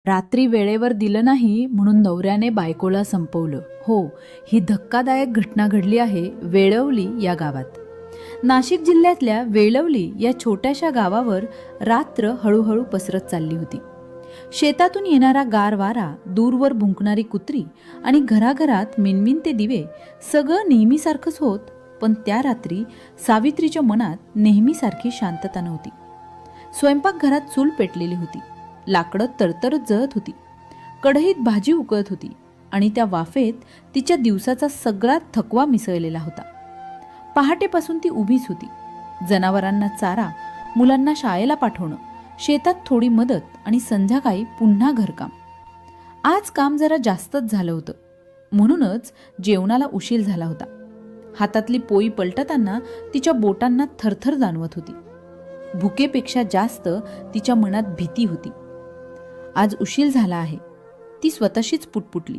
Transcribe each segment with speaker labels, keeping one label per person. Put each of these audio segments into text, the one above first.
Speaker 1: रात्री वेळेवर दिलं नाही म्हणून नवऱ्याने बायकोला संपवलं. हो, ही धक्कादायक घटना घडली आहे वेळवली या गावात. नाशिक जिल्ह्यातल्या वेळवली या छोट्याशा गावावर रात्र हळूहळू पसरत चालली होती. शेतातून येणारा गार वारा, दूरवर भुंकणारी कुत्री आणि घराघरात मिनमिनते दिवे सगळं नेहमीसारखंच होत. पण त्या रात्री सावित्रीच्या मनात नेहमीसारखी शांतता नव्हती. स्वयंपाकघरात चूल पेटलेली होती. लाकडं तरतरत जळत होती. कढईत भाजी उकळत होती आणि त्या वाफेत तिच्या दिवसाचा सगळा थकवा मिसळलेला होता. पहाटेपासून ती उभीच होती. जनावरांना चारा, मुलांना शाळेला पाठवणं, शेतात थोडी मदत आणि संध्याकाळी पुन्हा घरकाम. आज काम जरा जास्तच झालं होतं, म्हणूनच जेवणाला उशीर झाला होता. हातातली पोळी पलटताना तिच्या बोटांना थरथर जाणवत होती. भुकेपेक्षा जास्त तिच्या मनात भीती होती. आज उशीर झाला आहे, ती स्वतःशीच पुटपुटली.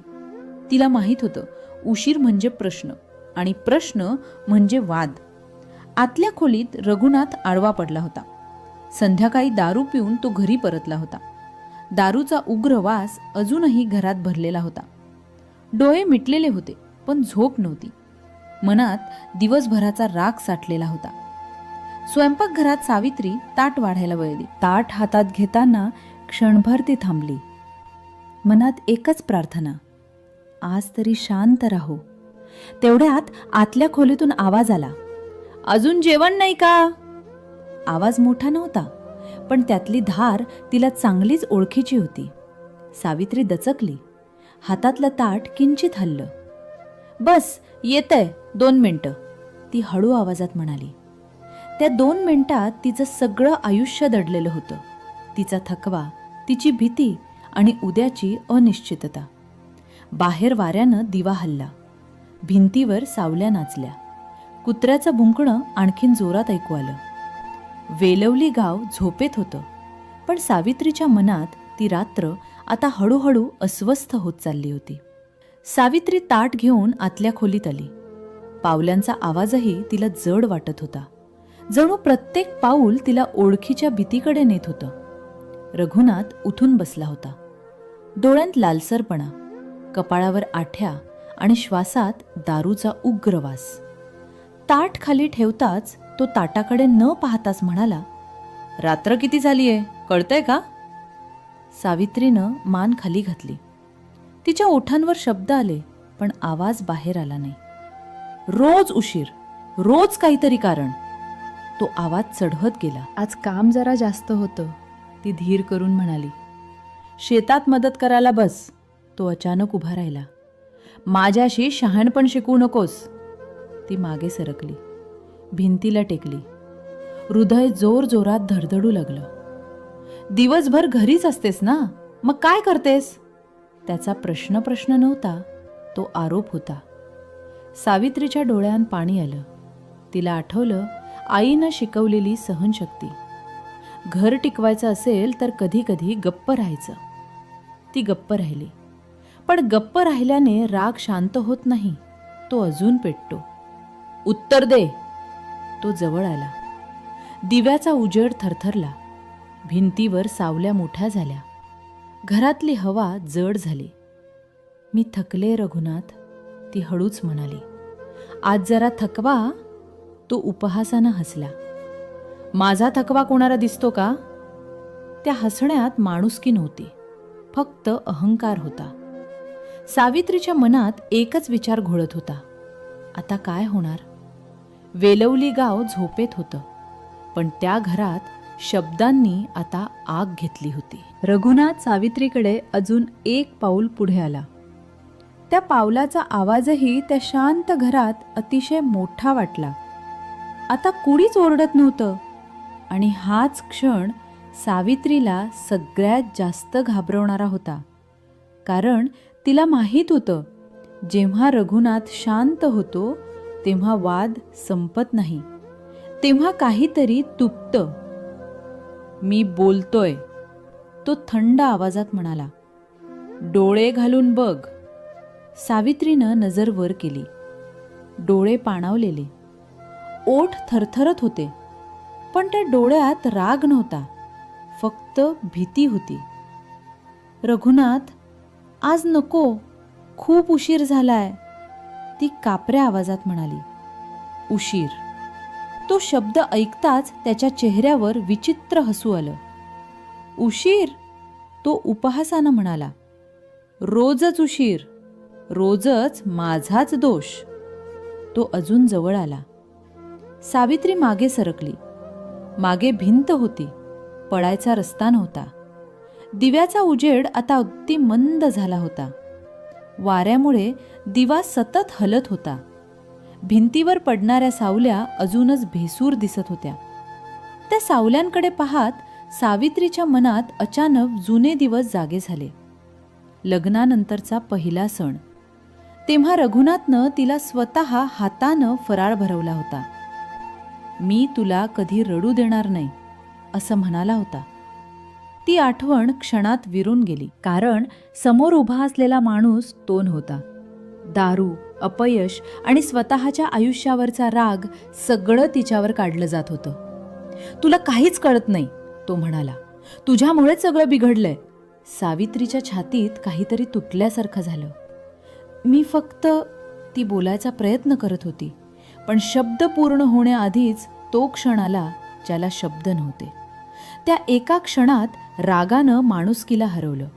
Speaker 1: तिला माहीत होतं, उशीर म्हणजे प्रश्न आणि प्रश्न म्हणजे वाद. आतल्या खोलीत रघुनाथ आडवा पडला होता. संध्याकाळी दारू पिऊन तो घरी परतला होता. दारूचा उग्र वास अजूनही घरात भरलेला होता. डोळे मिटलेले होते, पण झोप नव्हती. मनात दिवसभराचा राग साठलेला होता. स्वयंपाकघरात सावित्री ताट वाढायला वळली. ताट हातात घेताना क्षणभर ती थांबली. मनात एकच प्रार्थना, आज तरी शांत राहू. तेवढ्यात आतल्या खोलीतून आवाज आला, अजून जेवण नाही का? आवाज मोठा नव्हता, पण त्यातली धार तिला चांगलीच ओळखीची होती. सावित्री दचकली. हातातलं ताट किंचित हललं. बस येतंय, 2 मिनिटं, ती हळू आवाजात म्हणाली. त्या 2 मिनिटात तिचं सगळं आयुष्य दडलेलं होतं. तिचा थकवा, तिची भीती आणि उद्याची अनिश्चितता. बाहेर वाऱ्यानं दिवा हलला. भिंतीवर सावल्या नाचल्या. कुत्र्याचं भुंकणं आणखीन जोरात ऐकू आलं. वेलवली गाव झोपेत होतं, पण सावित्रीच्या मनात ती रात्र आता हळूहळू अस्वस्थ होत चालली होती. सावित्री ताट घेऊन आतल्या खोलीत आली. पावलांचा आवाजही तिला जड वाटत होता. जणू प्रत्येक पाऊल तिला ओळखीच्या भीतीकडे नेत होतं. रघुनाथ उठून बसला होता. डोळ्यांत लालसरपणा, कपाळावर आठ्या आणि श्वासात दारूचा उग्र वास. ताट खाली ठेवताच तो ताटाकडे न पाहताच म्हणाला, रात्र किती झालीये, कळतंय का? सावित्रीनं मान खाली घातली. तिच्या ओठांवर शब्द आले, पण आवाज बाहेर आला नाही. रोज उशीर, रोज काहीतरी कारण. तो आवाज चढवत गेला. आज काम जरा जास्त होतं, ती धीर करून म्हणाली. शेतात मदत करायला बस. तो अचानक उभा राहिला. माझ्याशी शहाणपण शिकवू नकोस. ती मागे सरकली. भिंतीला टेकली. हृदय जोर जोरात धडधडू लागलं. दिवसभर घरीच असतेस ना, मग काय करतेस? त्याचा प्रश्न नव्हता, तो आरोप होता. सावित्रीच्या डोळ्यात पाणी आलं. तिला आठवलं आईनं शिकवलेली सहनशक्ती. घर टिकवायचं असेल तर कधी कधी गप्प राहायचं. ती गप्प राहिली. पण गप्प राहिल्याने राग शांत होत नाही, तो अजून पेटतो. उत्तर दे. तो जवळ आला. दिव्याचा उजेड थरथरला. भिंतीवर सावल्या मोठ्या झाल्या. घरातली हवा जड झाली. मी थकले रघुनाथ, ती हळूच म्हणाली. आज जरा थकवा. तो उपहासानं हसला. माझा थकवा कोणाला दिसतो का? त्या हसण्यात माणुसकी नव्हती, फक्त अहंकार होता. सावित्रीच्या मनात एकच विचार घोळत होता, आता काय होणार? वेलवली गाव झोपेत होतं, पण त्या घरात शब्दांनी आता आग घेतली होती. रघुनाथ सावित्रीकडे अजून एक पाऊल पुढे आला. त्या पावलाचा आवाजही त्या शांत घरात अतिशय मोठा वाटला. आता कुणीच ओरडत नव्हतं. आणि हाच क्षण सावित्रीला सगळ्यात जास्त घाबरवणारा होता. कारण तिला माहीत होतं, जेव्हा रघुनाथ शांत होतो तेव्हा वाद संपत नाही, तेव्हा काहीतरी तुटतं. मी बोलतोय, तो थंड आवाजात म्हणाला. डोळे घालून बघ. सावित्रीनं नजर वर केली. डोळे पाणावलेले, ओठ थरथरत होते, पण त्या डोळ्यात राग नव्हता, फक्त भीती होती. रघुनाथ, आज नको, खूप उशीर झालाय, ती कापऱ्या आवाजात म्हणाली. उशीर. तो शब्द ऐकताच त्याच्या चेहऱ्यावर विचित्र हसू आलं. उशीर? तो उपहासानं म्हणाला. रोजच उशीर, रोजच माझाच दोष. तो अजून जवळ आला. सावित्री मागे सरकली. मागे भिंत होती, पळायचा रस्ता नव्हता. दिव्याचा उजेड आता अगदी मंद झाला होता. वाऱ्यामुळे दिवा सतत हलत होता. भिंतीवर पडणाऱ्या सावल्या अजूनच भेसूर दिसत होत्या. त्या सावल्यांकडे पाहत सावित्रीच्या मनात अचानक जुने दिवस जागे झाले. लग्नानंतरचा पहिला सण. तेव्हा रघुनाथनं तिला स्वतः हातानं फराळ भरवला होता. मी तुला कधी रडू देणार नाही, असं म्हणाला होता. ती आठवण क्षणात विरून गेली. कारण समोर उभा असलेला माणूस तो नव्हता. दारू, अपयश आणि स्वतःच्या आयुष्यावरचा राग सगळं तिच्यावर काढलं जात होतं. तुला काहीच कळत नाही, तो म्हणाला. तुझ्यामुळेच सगळं बिघडलंय. सावित्रीच्या छातीत काहीतरी तुटल्यासारखं झालं. मी फक्त, ती बोलायचा प्रयत्न करत होती, पण शब्द पूर्ण होण्याआधीच तो क्षण आला ज्याला शब्द नव्हते. त्या एका क्षणात रागानं माणुसकीला हरवलं,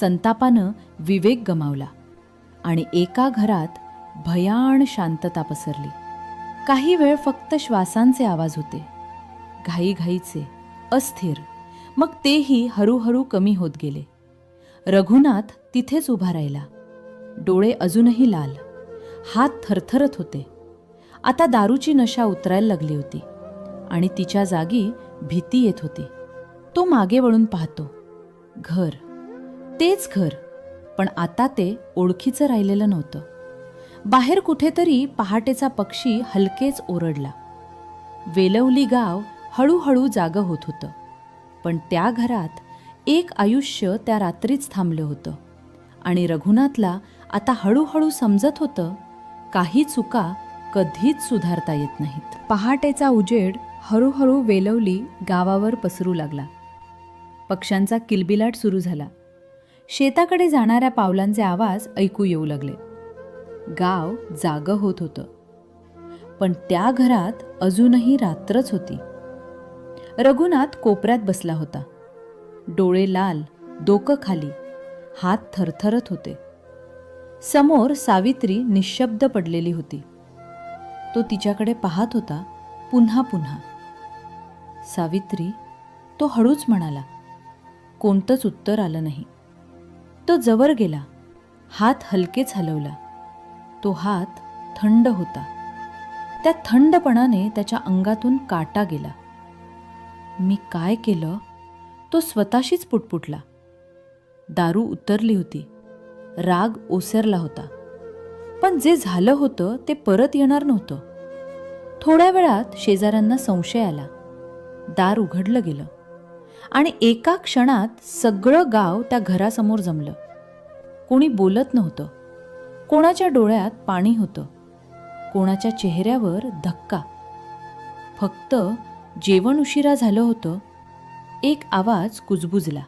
Speaker 1: संतापानं विवेक गमावला आणि एका घरात भयाण शांतता पसरली. काही वेळ फक्त श्वासांचे आवाज होते, घाईघाईचे, अस्थिर. मग तेही हळूहळू कमी होत गेले. रघुनाथ तिथेच उभा राहिला, डोळे अजूनही लाल, हात थरथरत होते. आता दारूची नशा उतरायला लागली होती आणि तिच्या जागी भीती येत होती. तो मागे वळून पाहतो. घर, तेच घर, पण आता ते ओळखीचं राहिलेलं नव्हतं. बाहेर कुठेतरी पहाटेचा पक्षी हलकेच ओरडला. वेलवली गाव हळूहळू जागं होत होतं. पण त्या घरात एक आयुष्य त्या रात्रीच थांबलं होतं आणि रघुनाथला आता हळूहळू समजत होतं, काही चुका कधीच सुधारता येत नाहीत. पहाटेचा उजेड हळूहळू वेलवली गावावर पसरू लागला. पक्ष्यांचा किलबिलाट सुरू झाला. शेताकडे जाणाऱ्या पावलांचे आवाज ऐकू येऊ लागले. गाव जागं होत होतं. पण त्या घरात अजूनही रात्रच होती. रघुनाथ कोपऱ्यात बसला होता. डोळे लाल, डोकं खाली, हात थरथरत होते. समोर सावित्री निशब्द पडलेली होती. तो तिच्याकडे पाहत होता, पुन्हा पुन्हा. सावित्री, तो हळूच म्हणाला. कोणतंच उत्तर आलं नाही. तो जवळ गेला, हात हलकेच हलवला. तो हात थंड होता. त्या थंडपणाने त्याच्या अंगातून काटा गेला. मी काय केलं, तो स्वतःशीच पुटपुटला. दारू उतरली होती, राग ओसरला होता. पण जे झालं होतं ते परत येणार नव्हतं. थोड्या वेळात शेजाऱ्यांना संशय आला. दार उघडलं गेलं आणि एका क्षणात सगळं गाव त्या घरासमोर जमलं. कोणी बोलत नव्हतं. कोणाच्या डोळ्यात पाणी होतं, कोणाच्या चेहऱ्यावर धक्का. फक्त जेवण उशिरा झालं होतं. एक आवाज कुजबुजला.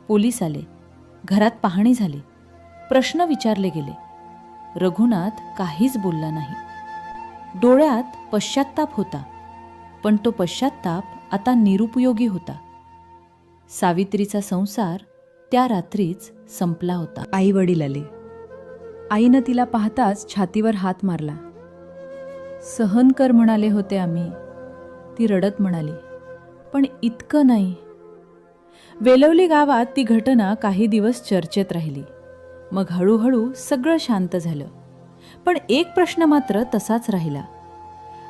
Speaker 1: पोलीस आले. घरात पाहणी झाली. प्रश्न विचारले गेले. रघुनाथ काहीच बोलला नाही. डोळ्यात पश्चात्ताप होता, पण तो पश्चात्ताप आता निरुपयोगी होता. सावित्रीचा संसार त्या रात्रीच संपला होता. आई वडील आले. आईनं तिला पाहताच छातीवर हात मारला. सहन कर म्हणाले होते आम्ही, ती रडत म्हणाली. पण इतकं नाही. वेलवली गावात ती घटना काही दिवस चर्चेत राहिली. मग हळूहळू सगळं शांत झालं. पण एक प्रश्न मात्र तसाच राहिला.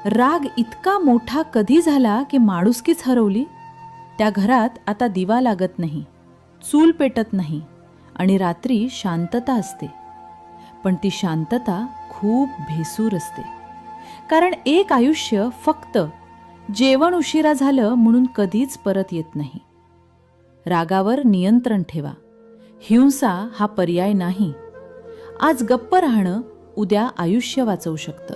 Speaker 1: राग इतका मोठा कधी झाला की माणुसकीच हरवली? त्या घरात आता दिवा लागत नाही, चूल पेटत नाही आणि रात्री शांतता असते. पण ती शांतता खूप भेसूर असते. कारण एक आयुष्य फक्त जेवण उशिरा झालं म्हणून कधीच परत येत नाही. रागावर नियंत्रण ठेवा. हिंसा हा पर्याय नाही. आज गप्प राहणं उद्या आयुष्य वाचवू शकतं.